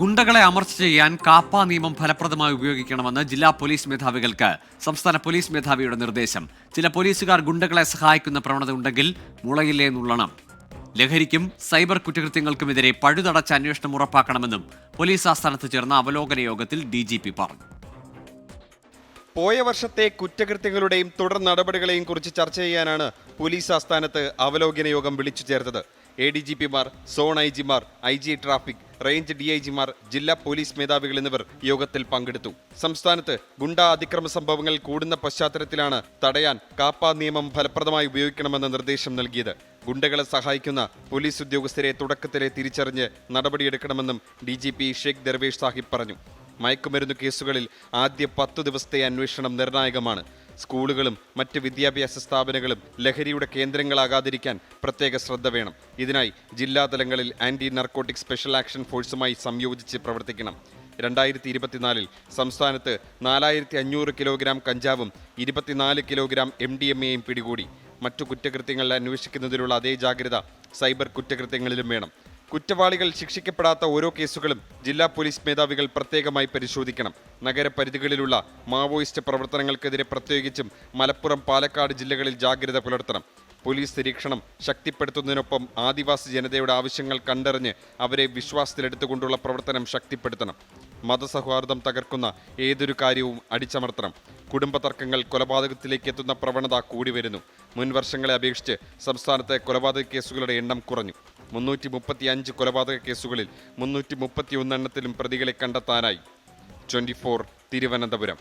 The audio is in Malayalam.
ഗുണ്ടകളെ അമർച്ച ചെയ്യാൻ കാപ്പ നിയമം ഫലപ്രദമായി ഉപയോഗിക്കണമെന്ന് ജില്ലാ പോലീസ് മേധാവികൾക്ക് സംസ്ഥാന പോലീസ് മേധാവിയുടെ നിർദ്ദേശം. ചില പോലീസുകാർ ഗുണ്ടകളെ സഹായിക്കുന്ന പ്രവണത ഉണ്ടെങ്കിൽ മുളയില്ലേ നുള്ളണം. ലഹരിക്കും സൈബർ കുറ്റകൃത്യങ്ങൾക്കുമെതിരെ പഴുതടച്ച അന്വേഷണം ഉറപ്പാക്കണമെന്നും പോലീസ് ആസ്ഥാനത്ത് ചേർന്ന അവലോകന യോഗത്തിൽ DGP പറഞ്ഞു. പോയ വർഷത്തെ കുറ്റകൃത്യങ്ങളുടെയും തുടർ നടപടികളെയും കുറിച്ച് ചർച്ച ചെയ്യാനാണ് പോലീസ് ആസ്ഥാനത്ത് അവലോകന യോഗം വിളിച്ചു ചേർത്തത്. ADGPമാർ, സോൺ IG മാർ, IG ട്രാഫിക്, റേഞ്ച് DIGമാർ, ജില്ലാ പോലീസ് മേധാവികൾ എന്നിവർ യോഗത്തിൽ പങ്കെടുത്തു. സംസ്ഥാനത്ത് ഗുണ്ട അതിക്രമ സംഭവങ്ങൾ കൂടുന്ന പശ്ചാത്തലത്തിലാണ് തടയാൻ കാപ്പ നിയമം ഫലപ്രദമായി ഉപയോഗിക്കണമെന്ന നിർദ്ദേശം നൽകിയത്. ഗുണ്ടകളെ സഹായിക്കുന്ന പോലീസ് ഉദ്യോഗസ്ഥരെ തുടക്കത്തിലെ തിരിച്ചറിഞ്ഞ് നടപടിയെടുക്കണമെന്നും DGP ഷെയ്ഖ് ദർവേഷ് സാഹിബ് പറഞ്ഞു. മയക്കുമരുന്ന് കേസുകളിൽ ആദ്യ 10 ദിവസത്തെ അന്വേഷണം നിർണായകമാണ്. സ്കൂളുകളും മറ്റ് വിദ്യാഭ്യാസ സ്ഥാപനങ്ങളും ലഹരിയുടെ കേന്ദ്രങ്ങളാകാതിരിക്കാൻ പ്രത്യേക ശ്രദ്ധ വേണം. ഇതിനായി ജില്ലാതലങ്ങളിൽ ആന്റി നർക്കോട്ടിക് സ്പെഷ്യൽ ആക്ഷൻ ഫോഴ്സുമായി സംയോജിച്ച് പ്രവർത്തിക്കണം. 2024 സംസ്ഥാനത്ത് 4500 കിലോഗ്രാം കഞ്ചാവും 24 കിലോഗ്രാം MDMAയും പിടികൂടി. മറ്റു കുറ്റകൃത്യങ്ങൾ അന്വേഷിക്കുന്നതിലുള്ള അതേ ജാഗ്രത സൈബർ കുറ്റകൃത്യങ്ങളിലും വേണം. കുറ്റവാളികൾ ശിക്ഷിക്കപ്പെടാത്ത ഓരോ കേസുകളും ജില്ലാ പോലീസ് മേധാവികൾ പ്രത്യേകമായി പരിശോധിക്കണം. നഗരപരിധികളിലുള്ള മാവോയിസ്റ്റ് പ്രവർത്തനങ്ങൾക്കെതിരെ പ്രത്യേകിച്ചും മലപ്പുറം, പാലക്കാട് ജില്ലകളിൽ ജാഗ്രത പുലർത്തണം. പോലീസ് നിരീക്ഷണം ശക്തിപ്പെടുത്തുന്നതിനൊപ്പം ആദിവാസി ജനതയുടെ ആവശ്യങ്ങൾ കണ്ടറിഞ്ഞ് അവരെ വിശ്വാസത്തിലെടുത്തുകൊണ്ടുള്ള പ്രവർത്തനം ശക്തിപ്പെടുത്തണം. മതസൗഹാർദ്ദം തകർക്കുന്ന ഏതൊരു കാര്യവും അടിച്ചമർത്തണം. കുടുംബ തർക്കങ്ങൾ കൊലപാതകത്തിലേക്ക് എത്തുന്ന പ്രവണത കൂടി വരുന്നു. മുൻ വർഷങ്ങളെ അപേക്ഷിച്ച് സംസ്ഥാനത്തെ കൊലപാതക കേസുകളുടെ എണ്ണം കുറഞ്ഞു. 335 കൊലപാതക കേസുകളിൽ 331 എണ്ണത്തിലും പ്രതികളെ കണ്ടെത്താനായി. 24 തിരുവനന്തപുരം.